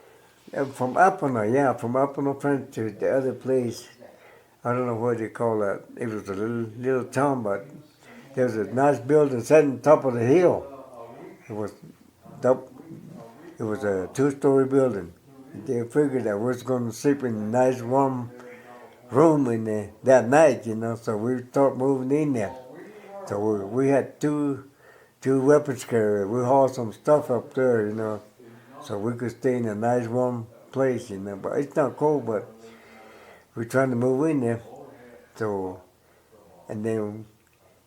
From Apponeau, France to the other place. I don't know what they call that. It was a little town, but there was a nice building set on top of the hill. It was a 2-story building. They figured that we was going to sleep in a nice warm room in there that night, so we start moving in there. So we had two weapons carriers. We hauled some stuff up there, so we could stay in a nice warm place, but it's not cold, but we're trying to move in there. So, and then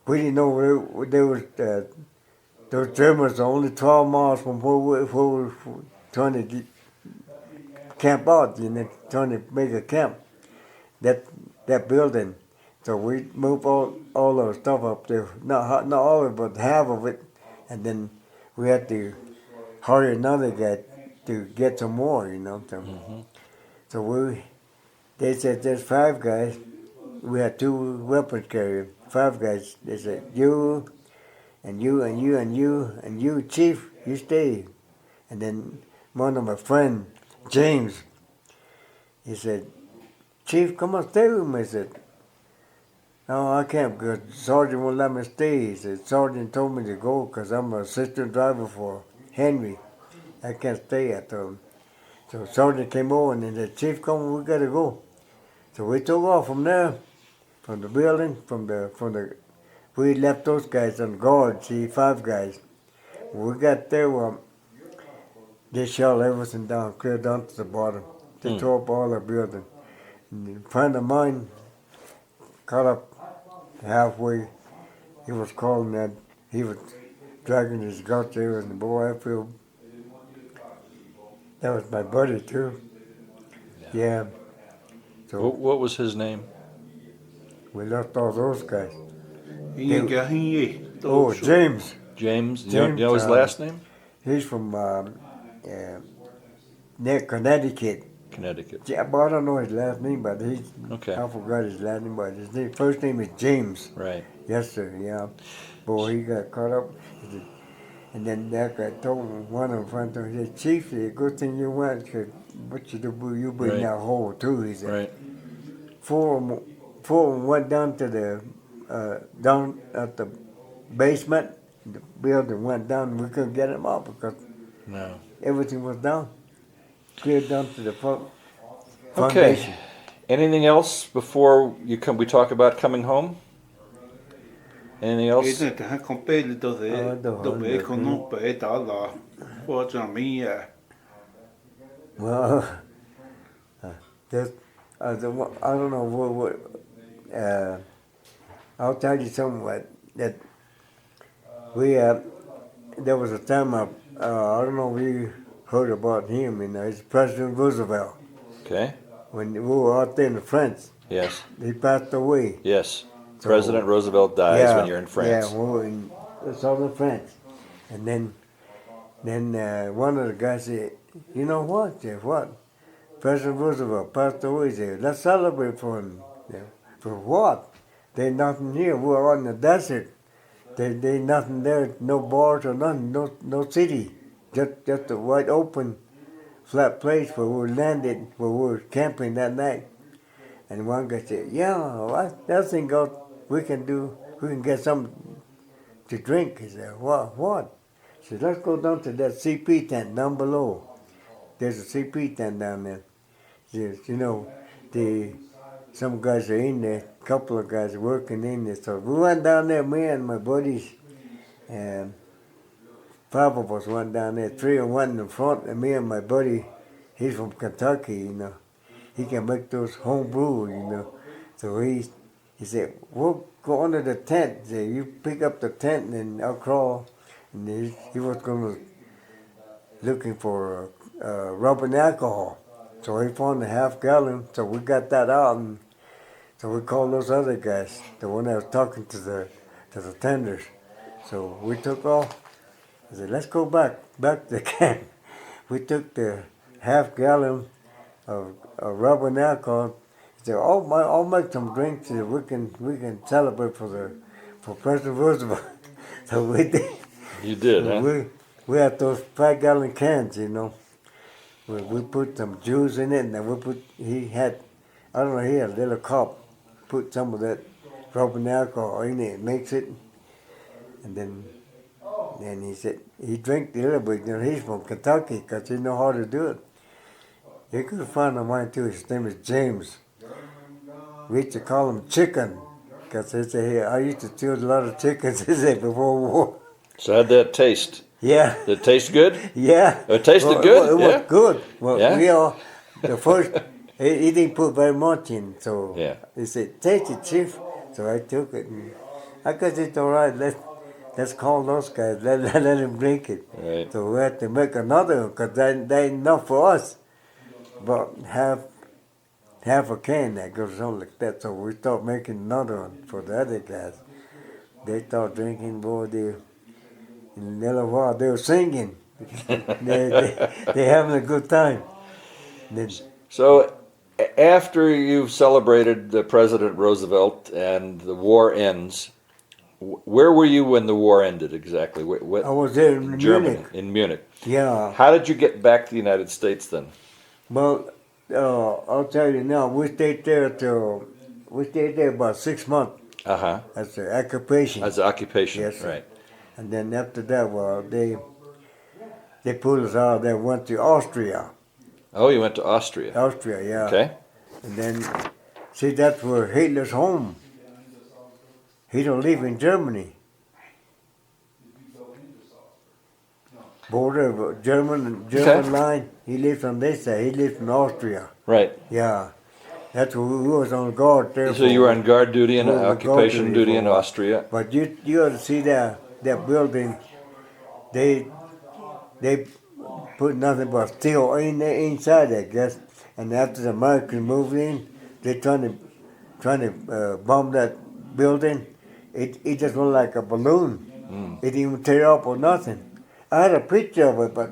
we didn't know there was those Germans are only 12 miles from where we were trying to camp out, trying to make a camp. That building. So we moved all our stuff up there. Not all of it, but half of it, and then we had to hire another guy to get some more, So they said there's 5 guys. We had 2 weapons carriers. 5 guys. They said, you, and you, and you, and you, and you, Chief, you stay. And then one of my friend, James, he said, Chief, come on, stay with me. I said, no, I can't because Sergeant won't let me stay. He said, Sergeant told me to go because I'm an assistant driver for Henry. I can't stay, I told him. So Sergeant came over and he said, Chief, come on, we got to go. So we took off from there, from the building, we left those guys on guard, see, 5 guys. When we got there, they shot everything down, clear down to the bottom. They tore up all the building. And a friend of mine caught up halfway. He was calling that. He was dragging his guts there, and boy, I feel that was my buddy too. Yeah. So What was his name? we lost all those guys. Ingen kan hinge. Oh, James. James? You James, know his last name? He's from near Connecticut. Connecticut. Yeah, but I don't know his last name, but Okay. I forgot his last name, but first name is James. Right. Yes, sir, yeah. Boy, he got caught up. And then that guy told him, one of them friends told him, he said, Chief, it's a good thing you went, because what you do, you be in Right. that hole too, he said. Right. Four of them went down to down at the basement. The building went down, and we couldn't get them out because No. everything was down. Cleared down to the Okay. foundation. Anything else before we talk about coming home? Anything else? Ei tähän kun peili tose. Tope kun nuppe ei täällä. Vuotsa miä. Well, I don't know what I'll tell you something that we there was a time I don't know if you heard about him, it's President Roosevelt. Okay. When we were out there in France, Yes. he passed away. Yes. So- President Roosevelt dies when you're in France. Yeah, we were in southern France. And then one of the guys said, you know what, Jeff, what? President Roosevelt passed away. He said, let's celebrate for him. Yeah. For what? There's nothing here. We're out in the desert. There's nothing there, no bars or nothing, no city. Just a wide open, flat place where we landed, where we were camping that night. And one guy said, yeah, that thing goes, we can get something to drink. He said, what? He said, let's go down to that CP tent down below. There's a CP tent down there. He says, some guys are in there, a couple of guys are working in there. So we went down there, me and my buddies, and 5 of us went down there. 3 of them went in the front, and me and my buddy, he's from Kentucky, He can make those home brew, So he said, we'll go under the tent. He said, you pick up the tent and I'll crawl. And he was looking for rubbing alcohol. So he found a half gallon. So we got that out, and so we called those other guys, the one that was talking to the tenders. So we took off. I said, let's go back to the camp. We took the half gallon of rubbing alcohol. He said, I'll make some drinks so we can celebrate for President Roosevelt. So we did. You did, huh? We had those 5-gallon cans, We put some juice in it, and then he had a little cup, put some of that rubbing alcohol in it, mix it, and then he said, he drank a little bit, he's from Kentucky, because he know how to do it. He could find a mine too, his name is James. We used to call him Chicken, because he said, hey, I used to steal a lot of chickens, he said, before war. So how'd that taste? Yeah. Did it taste good? Yeah. It tasted good? It was good. Well, Yeah? the first, he didn't put very much in, so Yeah. he said, taste it, Chief. So I took it, and I guess it's all right. Let's call those guys. Let them drink it. Right. So we had to make another one, because they enough for us. But half a can that goes on like that. So we start making another one for the other guys. They start drinking, boy, in a little while, they were singing. they having a good time. Then, So After you've celebrated President Roosevelt and the war ends, where were you when the war ended exactly? I was there in Germany, Munich. in Munich. Yeah. How did you get back to the United States then? Well, I'll tell you now. We stayed there about 6 months Uh huh. as an occupation. As an occupation, Yes, sir. right? And then after that, well, they pulled us out. They went to Austria. Oh, you went to Austria. Austria, yeah. Okay. And then, see, that's where Hitler's home. He don't live in Germany. Border German Okay. line. He lives on this side. He lives in Austria. Right. Yeah, that's where we was on guard there. So you were on guard duty and we were on guard occupation duty for in a while. Austria. But you ought to see that building. They put nothing but steel in there inside, I guess. And after the Americans moved in, they trying to bomb that building. It just looked like a balloon. It didn't even tear up or nothing. I had a picture of it, but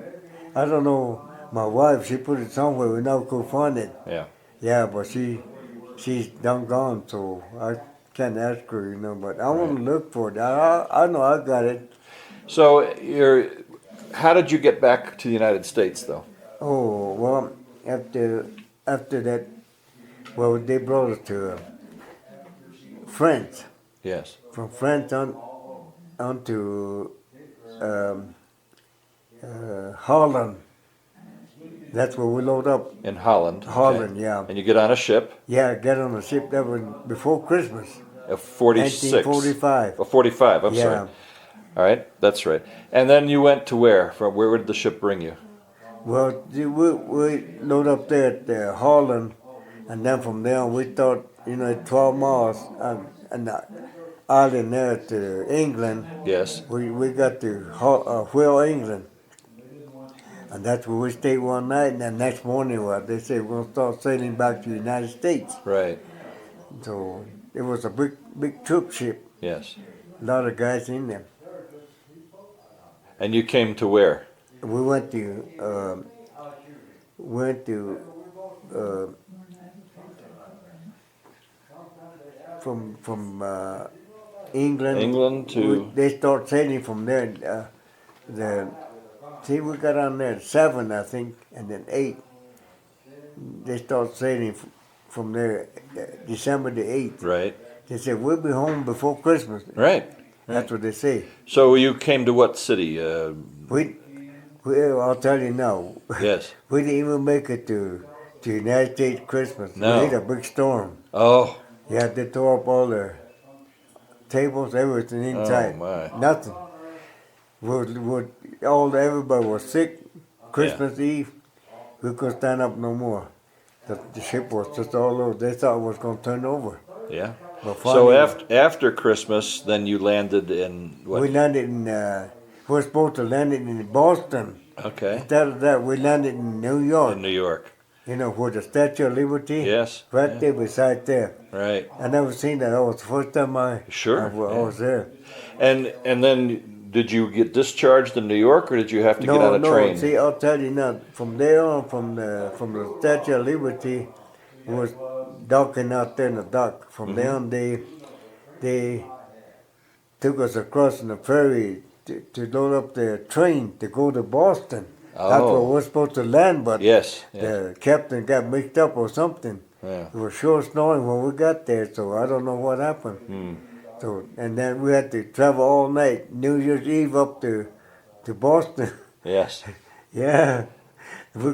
I don't know. My wife, she put it somewhere. We never could find it. Yeah. Yeah, but she's done gone, so I can't ask her, But I want to look for it. I know I got it. So how did you get back to the United States though? Oh well, after that, well, they brought us to France. Yes. From France on to Holland. That's where we load up. In Holland. Holland, okay. yeah. And you get on a ship. Yeah, get on a ship that was before Christmas. A 46. 1945. A 45. I'm Yeah. sorry. All right, that's right. And then you went to where? From where did the ship bring you? Well, we load up there at Holland, and then from there we thought, 12 miles and the island there to England. Yes. We got to Wheel, England. And that's where we stayed one night, and the next morning, they said we're going to start sailing back to the United States. Right. So it was a big troop ship, Yes. a lot of guys in there. And you came to where? We went to from England. England to. They start sailing from there. We got on there at 7, I think, and then 8. They start sailing from there December the 8th. Right. They said we'll be home before Christmas. Right. That's what they say. So you came to what city? I'll tell you now. Yes. We didn't even make it to United States Christmas. No. We hit a big storm. Oh. Yeah, they tore up all the tables, everything inside. Oh my. Nothing. Everybody was sick. Christmas Eve, we couldn't stand up no more. The ship was just all over. They thought it was going to turn over. Yeah. But So finally, after Christmas, then you landed in what? we landed in. We were supposed to land in Boston. Okay. Instead of that, we landed in New York. In New York. Where the Statue of Liberty. Yes. Right yeah. there beside there. Right. I never seen that. That was the first time I was there. And then did you get discharged in New York, or did you have to get on a train? No. See, I'll tell you now. From there on, from the Statue of Liberty, was docking out there in the dock. From there on, they took us across in the ferry to load up the train to go to Boston. That's where we were supposed to land, but Yes. the captain got mixed up or something. Yeah. It was sure snowing when we got there, so I don't know what happened. So, and then we had to travel all night, New Year's Eve up to Boston. Yes. Yeah, we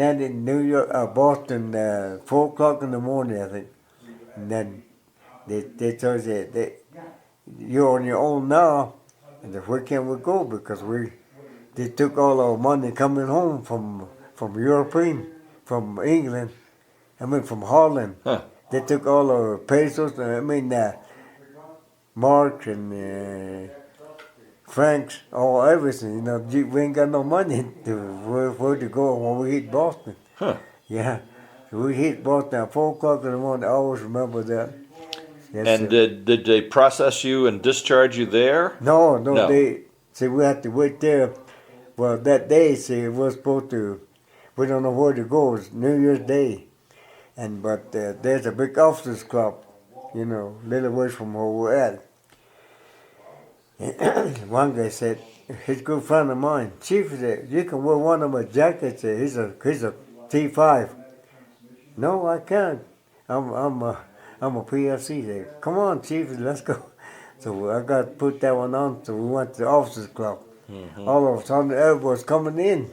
landed in Boston 4:00 in the morning, I think. And then they told us you're on your own now, and where can we go? Because they took all our money coming home from from England, from Holland. Huh. They took all our pesos, marks and francs, everything. We ain't got no money to where to go when we hit Boston. Huh. Yeah, so we hit Boston at 4:00 in the morning. I always remember that. Yes, And sir. did they process you and discharge you there? No, No. we had to wait there. Well, that day, we were supposed to. we don't know where to go. It's New Year's Day, but there's a big officers club, little ways from where we're at. And one guy said, his good friend of mine, Chief said, you can wear one of my jackets. He's a T5. No, I can't. I'm a PFC. Said, come on, Chief, let's go. So I got to put that one on. So we went to the officers club. Mm-hmm. All of a sudden, everybody was coming in.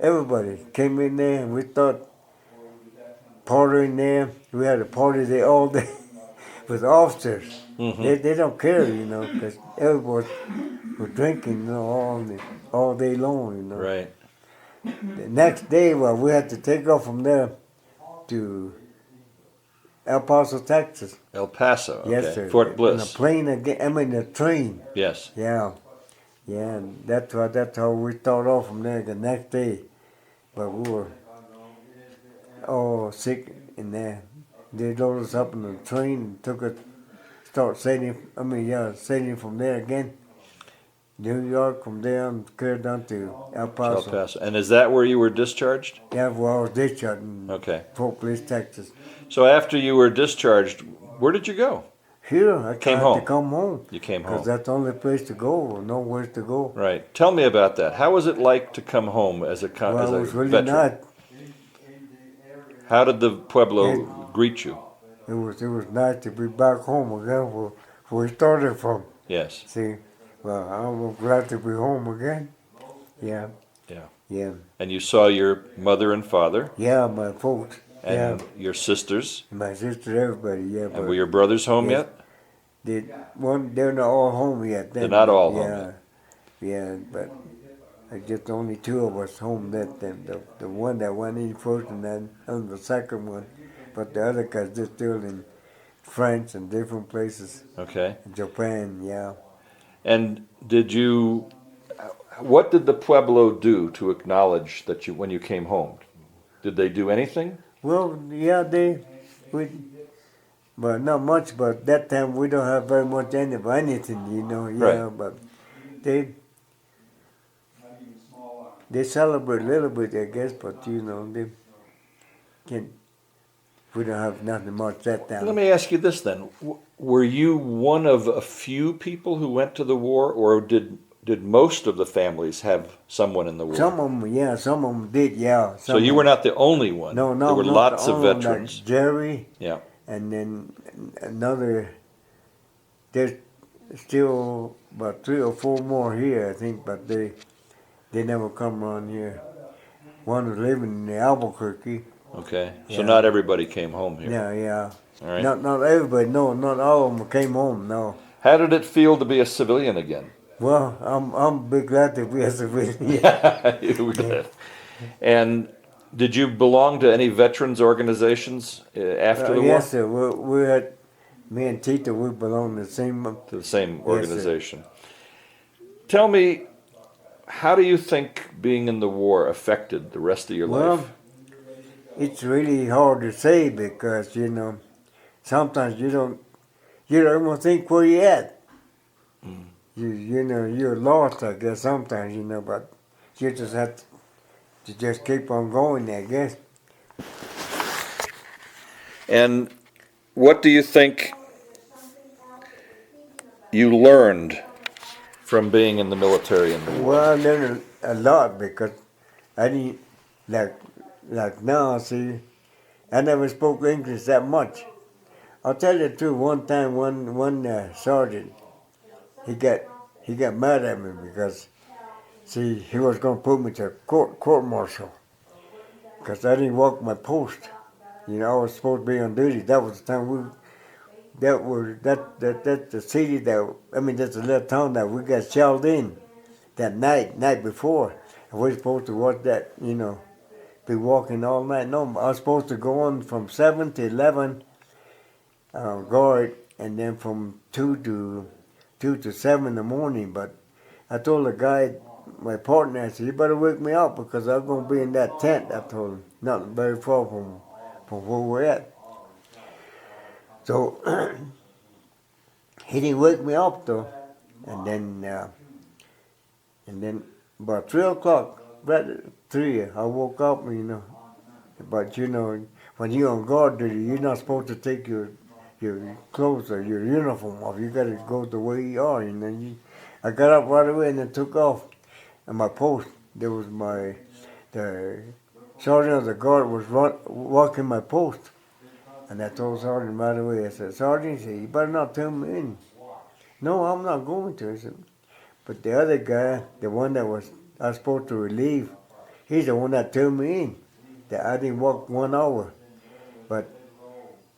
Everybody came in there, and we thought partying there. We had a party there all day with officers. Mm-hmm. They don't care, because everybody was drinking, all day long, Right. The next day, well, we had to take off from there to El Paso, Texas. El Paso. Okay. Yes, sir. Fort In a Bliss. plane again. I mean, a train. Yes. Yeah. And that's how we start off from there the next day. But we were all sick in there. They loaded us up in the train and took us, sailing from there again. New York, from there and carried down to El El Paso. Paso. And is that where you were discharged? Yeah, well, I was discharged in Okay. Fort Bliss, Texas. So after you were discharged, where did you go? Here, I Came tried home. to come home. You came Because home. that's the only place to go, nowhere to go. Right. Tell me about that. How was it like to come home as a Well, as it a was really veteran? not. How did the Pueblo It- greet you? It was nice to be back home again where we started from. Yes. See, well, I'm glad to be home again. Yeah. Yeah. Yeah. And you saw your mother and father Yeah, my folks. and your sisters. My sister, everybody. Yeah. And were your brothers home Yes. yet? They're not all home yet. They're not all home yeah, Yeah, but just only two of us home. The one that went in first, and then the second one. But the other guys, they're still in France and different places. Okay. Japan, yeah. And what did the Pueblo do to acknowledge that when you came home? Did they do anything? Well, yeah, but not much. But that time we don't have very much anything, Yeah, Right. but they celebrate a little bit, I guess. But they can't. We don't have nothing much that time. Let me ask you this then. Were you one of a few people who went to the war, or did most of the families have someone in the war? Some of them, yeah. Some of them did, yeah. So you were not the only one. No, There were not lots the of only one, veterans. Like Jerry. Yeah. And then another. There's still about 3 or 4 more here, I think, but they never come around here. One was living in Albuquerque. Okay. So Yeah. not everybody came home here. Yeah. All right. Not everybody. No, not all of them came home. No. How did it feel to be a civilian again? Well, I'm big glad to be a civilian. You were good. And did you belong to any veterans organizations after the war? Yes, sir. We had, me and Tito, we belong to the same. To the same sir. organization. Tell me, how do you think being in the war affected the rest of your Well, life? it's really hard to say because sometimes you don't even think where you at. You're lost, I guess, sometimes, but you just have to just keep on going, I guess. And what do you think you learned from being in the military in the war? Well, I learned a lot because I didn't, like now, see, I never spoke English that much. I'll tell you the truth, one time, one sergeant, he got mad at me because, see, he was going to put me to court-martial because I didn't walk my post. I was supposed to be on duty. That was the time that's the city that's the little town that we got shelled in that night before. And we're supposed to watch that, be walking all night. No, I was supposed to go on from 7 to 11 guard, and then from 2 to 7 in the morning. But I told the guy, my partner, I said, you better wake me up because I'm going to be in that tent, I told him. Not very far from where we're at. So he didn't wake me up though. And then about 3 o'clock, right, 3. I woke up, but when you're on guard duty, you're not supposed to take your clothes or your uniform off. You got to go the way you are, and then I got up right away and then took off. And my post, there was the sergeant of the guard was walking my post. And I told Sergeant right away, I said, Sergeant, he said, you better not turn me in. No, I'm not going to. I said, but the other guy, the one that I was supposed to relieve, he's the one that turned me in. That I didn't walk 1 hour. But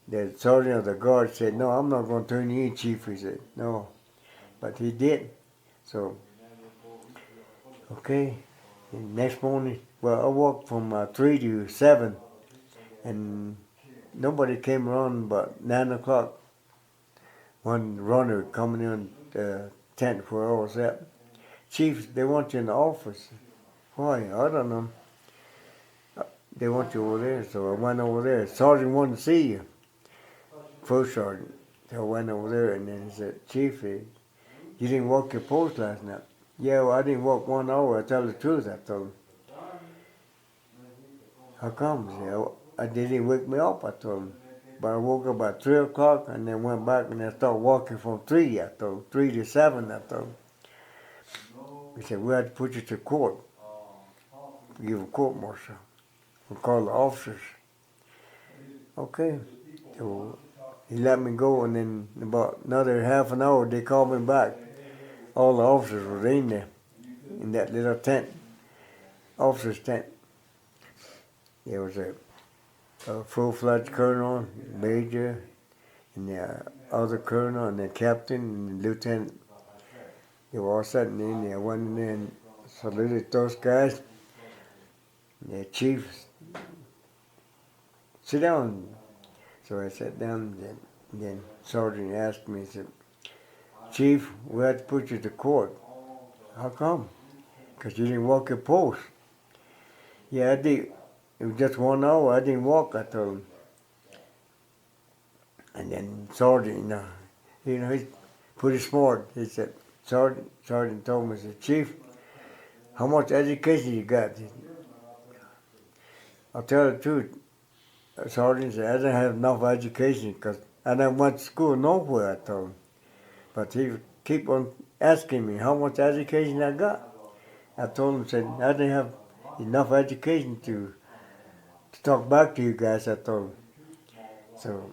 the sergeant of the guard said, no, I'm not going to turn you in, Chief. He said, no. But he did. So, okay. And next morning, well, I walked from 3 to 7. And nobody came around about 9 o'clock. One runner coming in the tent where I was at. Chief, they want you in the office. Why? I don't know. They want you over there. So I went over there. Sergeant wanted to see you. First sergeant. So I went over there and then he said, Chief, you didn't walk your post last night. Yeah, well, I didn't walk 1 hour. I tell the truth, I told him. How come? He said, I didn't wake me up, I told him. But I woke up at 3 o'clock and then went back and I started walking from 3, I told him. 3 to 7, I told him. He said, we had to put you to court. Give a court martial. We'll call the officers. Okay. So he let me go and then about another half an hour they called me back. All the officers were in there, in that little tent. Officers' tent. There was a full-fledged colonel, major, and the other colonel, and the captain, and the lieutenant. They were all sitting in there. I went in there and saluted those guys. The chief, sit down. So I sat down, and then Sergeant asked me, he said, Chief, we had to put you to court. How come? Because you didn't walk your post. Yeah, I did. It was just 1 hour. I didn't walk, I told him. And then Sergeant, he's pretty smart. He said, Sergeant told me, he said, Chief, how much education you got? I'll tell the truth. Sergeant said, I didn't have enough education because I never went to school nowhere, I told him. But he would keep on asking me how much education I got. I told him, said, I didn't have enough education to talk back to you guys, I told him. So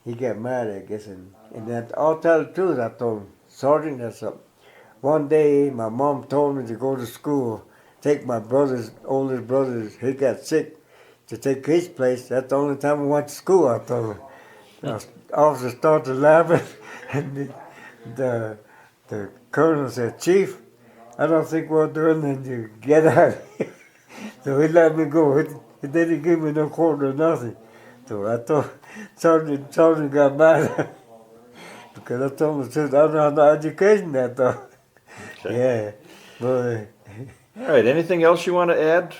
he got mad, I guess, and then I'll tell the truth, I told him. Sergeant, that's up. One day my mom told me to go to school, take my oldest brother, he got sick, to take his place. That's the only time I went to school, I told him. The officer started laughing, and the colonel said, Chief, I don't think we're doing it to get out of here. So he let me go. He didn't give me no quarter or nothing. So I thought Sergeant got mad because I told him, I don't have no education, I thought. Okay. Yeah. But, All right, anything else you want to add?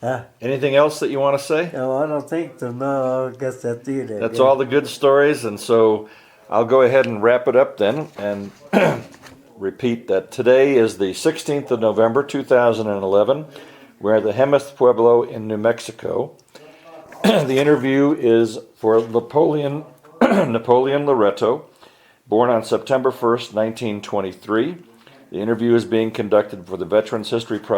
huh? Anything else that you want to say? No, I don't think so. No, I guess that's it. That's all the good stories, and so I'll go ahead and wrap it up then and repeat that today is the 16th of November 2011. We're at the Jemez Pueblo in New Mexico. The interview is for Napoleon Loretto, born on September 1st, 1923. The interview is being conducted for the Veterans History Project.